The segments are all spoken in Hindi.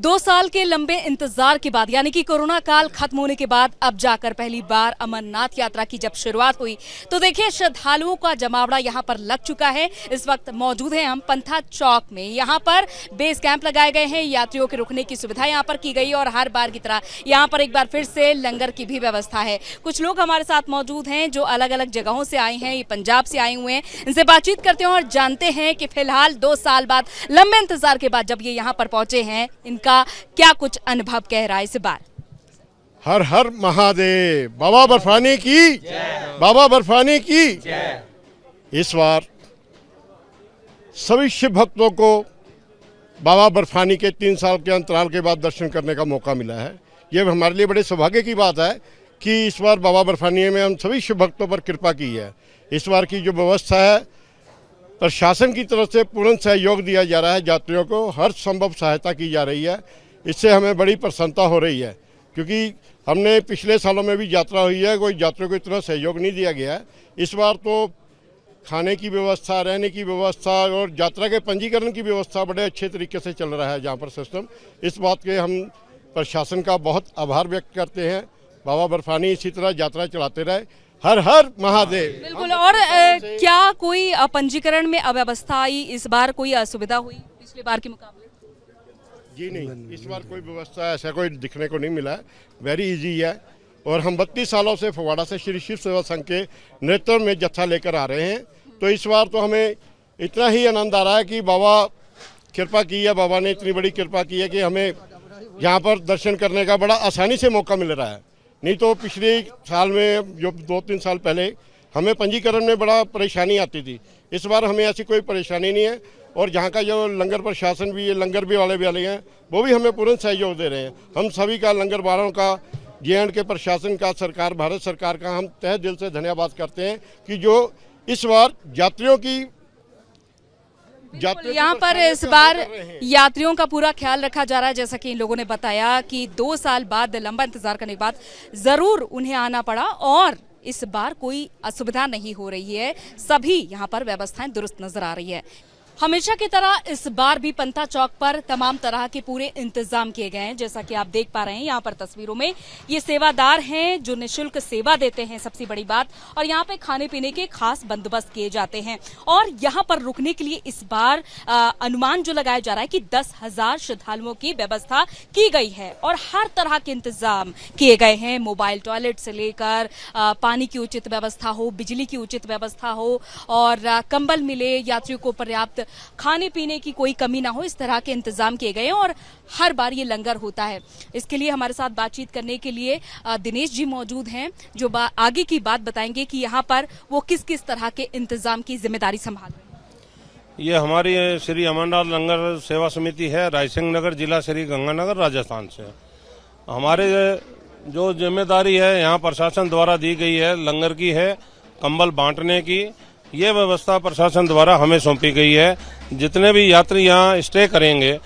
2 साल के लंबे इंतजार के बाद यानी कि कोरोना काल खत्म होने के बाद अब जाकर पहली बार अमरनाथ यात्रा की जब शुरुआत हुई तो देखिए श्रद्धालुओं का जमावड़ा यहां पर लग चुका है। इस वक्त मौजूद हैं हम पंथा चौक में। यहां पर बेस कैंप लगाए गए हैं, यात्रियों के रुकने की सुविधा यहां पर की गई और हर बार की तरह यहां पर एक बार फिर से लंगर की भी व्यवस्था है। कुछ लोग हमारे साथ मौजूद हैं जो अलग अलग जगहों से आए हैं, ये पंजाब से आए हुए हैं। इनसे बातचीत करते हैं और जानते हैं कि फिलहाल 2 साल बाद लंबे इंतजार के बाद जब ये यहाँ पर पहुंचे हैं इनका क्या कुछ अनुभव कह रहा है इस बार। हर हर महादेव, बाबा बर्फानी की जय, बाबा बर्फानी की जय। इस बार सभी शिव भक्तों को बाबा बर्फानी के 3 साल के अंतराल के बाद दर्शन करने का मौका मिला है। ये हमारे लिए बड़े सौभाग्य की बात है कि इस बार बाबा बर्फानी में हम सभी शिव भक्तों पर कृपा की है। इस बार की जो व्यवस्था है प्रशासन की तरफ से पूर्ण सहयोग दिया जा रहा है, यात्रियों को हर संभव सहायता की जा रही है। इससे हमें बड़ी प्रसन्नता हो रही है क्योंकि हमने पिछले सालों में भी यात्रा हुई है, कोई यात्रियों को इतना सहयोग नहीं दिया गया है। इस बार तो खाने की व्यवस्था, रहने की व्यवस्था और यात्रा के पंजीकरण की व्यवस्था बड़े अच्छे तरीके से चल रहा है जहाँ पर सिस्टम। इस बात के हम प्रशासन का बहुत आभार व्यक्त करते हैं। बाबा बर्फानी इसी तरह यात्रा चलाते रहे। हर हर महादेव। बिल्कुल। और क्या कोई पंजीकरण में अव्यवस्था आई, इस बार कोई असुविधा हुई पिछले बार के मुकाबले? जी नहीं, इस बार कोई व्यवस्था ऐसा कोई दिखने को नहीं मिला है। वेरी इजी है। और हम 32 सालों से फगवाड़ा से श्री शिव सेवा संघ के नेतृत्व में जत्था लेकर आ रहे हैं। तो इस बार तो हमें इतना ही आनंद आ रहा है कि बाबा कृपा की है, बाबा ने इतनी बड़ी कृपा की है कि हमें यहाँ पर दर्शन करने का बड़ा आसानी से मौका मिल रहा है। नहीं तो पिछले साल में जो 2-3 साल पहले हमें पंजीकरण में बड़ा परेशानी आती थी। इस बार हमें ऐसी कोई परेशानी नहीं है। और यहाँ का जो लंगर प्रशासन भी है, लंगर भी वाले हैं, वो भी हमें पूर्ण सहयोग दे रहे हैं। हम सभी का, लंगर वालों का, जे.एंड के प्रशासन का, सरकार, भारत सरकार का हम तहे दिल से धन्यवाद करते हैं कि जो इस बार यात्रियों की यहाँ पर इस बार यात्रियों का पूरा ख्याल रखा जा रहा है। जैसा कि इन लोगों ने बताया कि 2 साल बाद लंबा इंतजार करने के बाद जरूर उन्हें आना पड़ा और इस बार कोई असुविधा नहीं हो रही है। सभी यहाँ पर व्यवस्थाएं दुरुस्त नजर आ रही है। हमेशा की तरह इस बार भी पंथा चौक पर तमाम तरह के पूरे इंतजाम किए गए हैं। जैसा कि आप देख पा रहे हैं यहाँ पर तस्वीरों में, ये सेवादार हैं जो निःशुल्क सेवा देते हैं, सबसे बड़ी बात। और यहाँ पे खाने पीने के खास बंदोबस्त किए जाते हैं। और यहाँ पर रुकने के लिए इस बार अनुमान जो लगाया जा रहा है कि 10,000 श्रद्धालुओं की व्यवस्था की गई है और हर तरह के इंतजाम किए गए हैं। मोबाइल टॉयलेट से लेकर पानी की उचित व्यवस्था हो, बिजली की उचित व्यवस्था हो और कंबल मिले, यात्रियों को पर्याप्त खाने पीने की कोई कमी ना हो, इस तरह के इंतजाम किए गए हैं। और हर बार ये लंगर होता है। इसके लिए हमारे साथ बातचीत करने के लिए दिनेश जी मौजूद हैं जो आगे की बात बताएंगे कि यहाँ पर वो किस किस तरह के इंतजाम की जिम्मेदारी संभाल रहे हैं। ये हमारी श्री अमरनाथ लंगर सेवा समिति है, रायसिंह नगर, जिला श्री गंगानगर, राजस्थान से। हमारे जो जिम्मेदारी है यहाँ प्रशासन द्वारा दी गई है, लंगर की है, कंबल बांटने की, ये व्यवस्था प्रशासन द्वारा हमें सौंपी गई है। जितने भी यात्री यहाँ स्टे करेंगे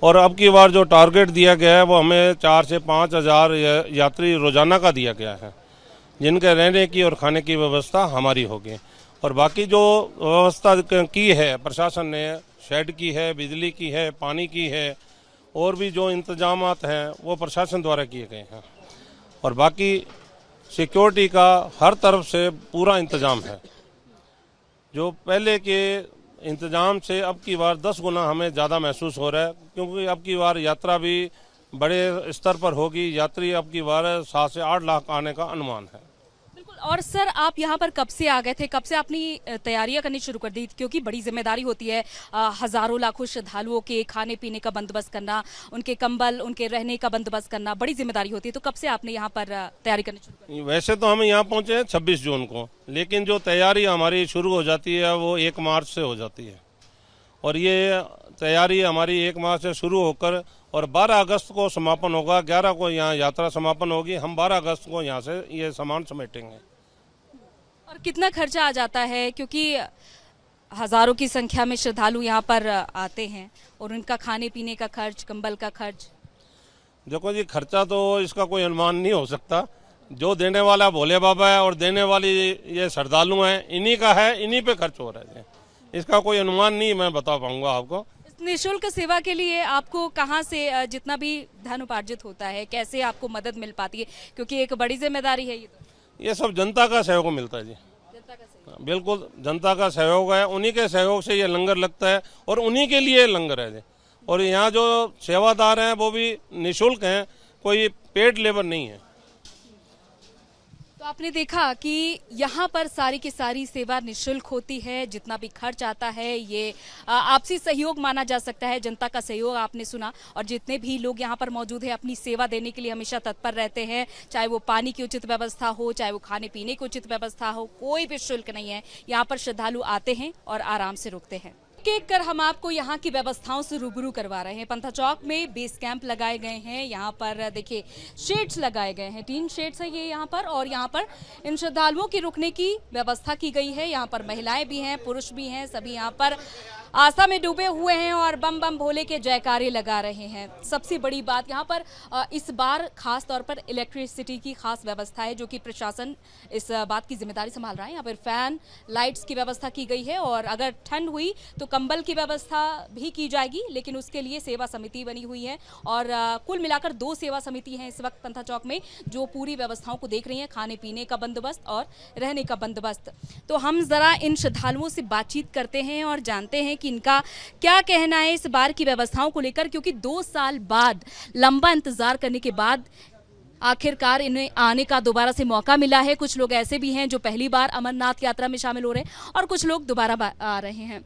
और अब की बार जो टारगेट दिया गया है वो हमें 4 से 5 हज़ार यात्री रोजाना का दिया गया है, जिनके रहने की और खाने की व्यवस्था हमारी होगी। और बाकी जो व्यवस्था की है प्रशासन ने, शेड की है, बिजली की है, पानी की है और भी जो इंतजामात हैं वो प्रशासन द्वारा किए गए हैं। और बाकी सिक्योरिटी का हर तरफ से पूरा इंतजाम है। जो पहले के इंतजाम से अब की बार 10 गुना हमें ज़्यादा महसूस हो रहा है क्योंकि अब की बार यात्रा भी बड़े स्तर पर होगी। यात्री अब की बार 7 से 8 लाख आने का अनुमान है। बिल्कुल। और सर, आप यहाँ पर कब से आ गए थे, कब से अपनी तैयारियां करनी शुरू कर दी? क्योंकि बड़ी जिम्मेदारी होती है हजारों लाखों श्रद्धालुओं के खाने पीने का बंदोबस्त करना, उनके कंबल, उनके रहने का बंदोबस्त करना बड़ी जिम्मेदारी होती है। तो कब से आपने यहाँ पर तैयारी करनी शुरू कर दी? वैसे तो हम यहाँ पहुँचे हैं 26 जून को, लेकिन जो तैयारी हमारी शुरू हो जाती है वो 1 मार्च से हो जाती है। और ये तैयारी हमारी 1 मार्च से शुरू होकर और 12 अगस्त को समापन होगा। 11 को यहाँ यात्रा समापन होगी। हम 12 अगस्त को यहाँ से ये सामान समेटेंगे। और कितना खर्चा आ जाता है, क्योंकि हजारों की संख्या में श्रद्धालु यहाँ पर आते हैं और उनका खाने पीने का खर्च, कंबल का खर्च? देखो जी, खर्चा तो इसका कोई अनुमान नहीं हो सकता। जो देने वाला भोले बाबा है और देने वाली ये श्रद्धालु हैं, इन्हीं का है, इन्हीं पे खर्च हो रहा है। इसका कोई अनुमान नहीं मैं बता पाऊंगा आपको। निशुल्क सेवा के लिए आपको कहाँ से जितना भी धन उपार्जित होता है, कैसे आपको मदद मिल पाती है, क्योंकि एक बड़ी जिम्मेदारी है ये तो। ये सब जनता का सहयोग मिलता है जी, जनता का सहयोग। बिल्कुल जनता का सहयोग है, उन्हीं के सहयोग से ये लंगर लगता है और उन्हीं के लिए लंगर है जी। और यहाँ जो सेवादार हैं वो भी निःशुल्क हैं, कोई पेड लेबर नहीं है। तो आपने देखा कि यहाँ पर सारी की सारी सेवा निःशुल्क होती है, जितना भी खर्च आता है ये आपसी सहयोग माना जा सकता है। जनता का सहयोग आपने सुना, और जितने भी लोग यहाँ पर मौजूद हैं अपनी सेवा देने के लिए हमेशा तत्पर रहते हैं, चाहे वो पानी की उचित व्यवस्था हो, चाहे वो खाने पीने की उचित व्यवस्था हो, कोई भी शुल्क नहीं है। यहाँ पर श्रद्धालु आते हैं और आराम से रुकते हैं। एक कर हम आपको यहाँ की व्यवस्थाओं से रूबरू करवा रहे हैं। पंथा चौक में बेस कैंप लगाए गए हैं। यहाँ पर देखिए शेड्स लगाए गए हैं, 3 शेड्स है ये यहाँ पर, और यहाँ पर इन श्रद्धालुओं की रुकने की व्यवस्था की गई है। यहाँ पर महिलाएं भी हैं, पुरुष भी हैं, सभी यहाँ पर आस्था में डूबे हुए हैं और बम बम भोले के जयकारे लगा रहे हैं। सबसे बड़ी बात यहाँ पर इस बार खास तौर पर इलेक्ट्रिसिटी की खास व्यवस्था है, जो कि प्रशासन इस बात की जिम्मेदारी संभाल रहा है। यहाँ पर फैन, लाइट्स की व्यवस्था की गई है, और अगर ठंड हुई तो कंबल की व्यवस्था भी की जाएगी, लेकिन उसके लिए सेवा समिति बनी हुई है। और कुल मिलाकर 2 सेवा समिति हैं इस वक्त पंथा चौक में, जो पूरी व्यवस्थाओं को देख रही हैं, खाने पीने का बंदोबस्त और रहने का बंदोबस्त। तो हम जरा इन श्रद्धालुओं से बातचीत करते हैं और जानते हैं कि इनका क्या कहना है इस बार की व्यवस्थाओं को लेकर, क्योंकि 2 साल बाद लंबा इंतजार करने के बाद आखिरकार इन्हें आने का दोबारा से मौका मिला है। कुछ लोग ऐसे भी हैं जो पहली बार अमरनाथ यात्रा में शामिल हो रहे हैं, और कुछ लोग दोबारा आ रहे हैं।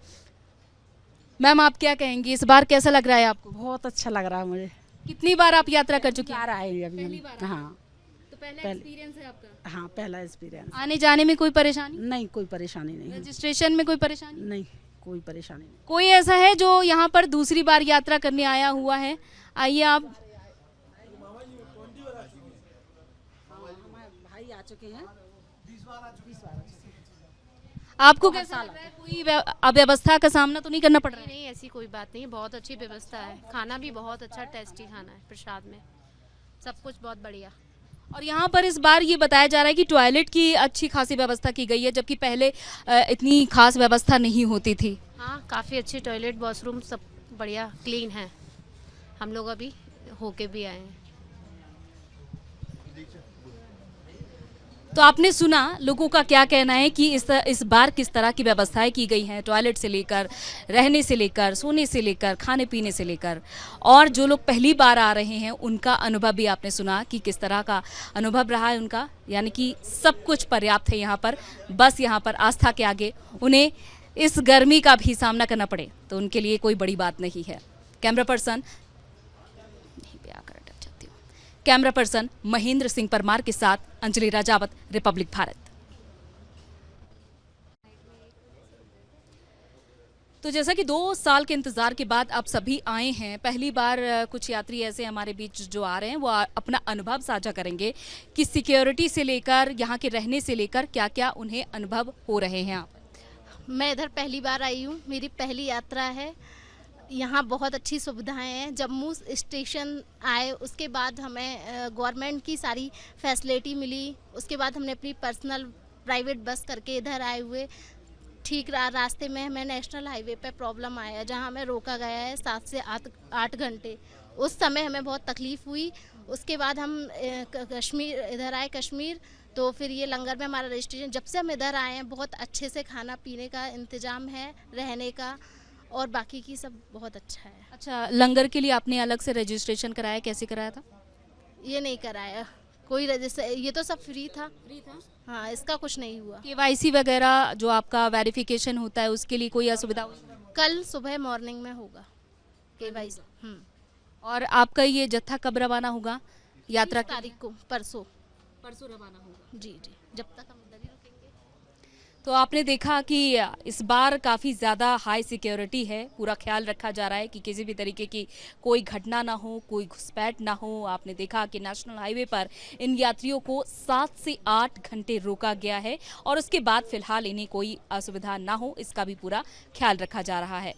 मैम, आप क्या कहेंगी, इस बार कैसा लग रहा है आपको? बहुत अच्छा लग रहा है मुझे। कितनी बार आप यात्रा कर चुकी हैं? बार आए अभी पहली हम। बार आए? हाँ तो पहला एक्सपीरियंस है आपका? हाँ, पहला एक्सपीरियंस। आने जाने में कोई परेशानी? नहीं, कोई परेशानी नहीं है। रजिस्ट्रेशन में कोई परेशानी? नहीं, कोई परेशानी नहीं। कोई ऐसा है जो यहाँ पर दूसरी बार यात्रा करने आया हुआ है? आइए आप। भाई आ चुके हैं। आपको कैसा लग रहा है? कोई अव्यवस्था का सामना तो नहीं करना पड़ रहा है? नहीं, ऐसी कोई बात नहीं, बहुत अच्छी व्यवस्था है। खाना भी बहुत अच्छा टेस्टी खाना है, प्रसाद में सब कुछ बहुत बढ़िया। और यहाँ पर इस बार ये बताया जा रहा है कि टॉयलेट की अच्छी खासी व्यवस्था की गई है, जबकि पहले इतनी खास व्यवस्था नहीं होती थी। हाँ, काफ़ी अच्छी टॉयलेट, वॉशरूम सब बढ़िया क्लीन है। हम लोग अभी होके भी आए हैं। तो आपने सुना लोगों का क्या कहना है कि इस बार किस तरह की व्यवस्थाएं की गई हैं, टॉयलेट से लेकर, रहने से लेकर, सोने से लेकर, खाने पीने से लेकर। और जो लोग पहली बार आ रहे हैं उनका अनुभव भी आपने सुना कि किस तरह का अनुभव रहा है उनका, यानी कि सब कुछ पर्याप्त है यहाँ पर। बस यहाँ पर आस्था के आगे उन्हें इस गर्मी का भी सामना करना पड़े तो उनके लिए कोई बड़ी बात नहीं है। कैमरा पर्सन महेंद्र सिंह परमार के साथ अंजलि राजावत, रिपब्लिक भारत। तो जैसा कि 2 साल के इंतजार के बाद अब सभी आए हैं, पहली बार कुछ यात्री ऐसे हमारे बीच जो आ रहे हैं वो अपना अनुभव साझा करेंगे कि सिक्योरिटी से लेकर यहाँ के रहने से लेकर क्या क्या उन्हें अनुभव हो रहे हैं। आप? मैं इधर पहली बार आई हूँ, मेरी पहली यात्रा है। यहाँ बहुत अच्छी सुविधाएं हैं। जम्मू स्टेशन आए उसके बाद हमें गवर्नमेंट की सारी फैसिलिटी मिली। उसके बाद हमने अपनी पर्सनल प्राइवेट बस करके इधर आए हुए। ठीक रास्ते में हमें नेशनल हाईवे पे प्रॉब्लम आया, जहाँ हमें रोका गया है 7 से 8 घंटे। उस समय हमें बहुत तकलीफ़ हुई। उसके बाद हम कश्मीर इधर आए कश्मीर, तो फिर ये लंगर में हमारा रजिस्ट्रेशन, जब से हम इधर आए हैं बहुत अच्छे से खाना पीने का इंतज़ाम है, रहने का और बाकी की सब बहुत अच्छा है। अच्छा, लंगर के लिए आपने अलग से रजिस्ट्रेशन कराया, कैसे कराया था? ये नहीं कराया कोई रजिस्टर, ये तो सब फ्री था। हाँ, इसका कुछ नहीं हुआ। KYC वगैरह जो आपका वेरिफिकेशन होता है उसके लिए कोई असुविधा हुई? कल सुबह मॉर्निंग में होगा KYC। और आपका ये जत्था कब रवाना होगा यात्रा की? तारीख को परसों रवाना होगा। जी, जब तक हम इधर ही रुकेंगे। तो आपने देखा कि इस बार काफ़ी ज़्यादा हाई सिक्योरिटी है, पूरा ख्याल रखा जा रहा है कि किसी भी तरीके की कोई घटना ना हो, कोई घुसपैठ ना हो। आपने देखा कि नेशनल हाईवे पर इन यात्रियों को 7 से 8 घंटे रोका गया है, और उसके बाद फिलहाल इन्हें कोई असुविधा ना हो इसका भी पूरा ख्याल रखा जा रहा है।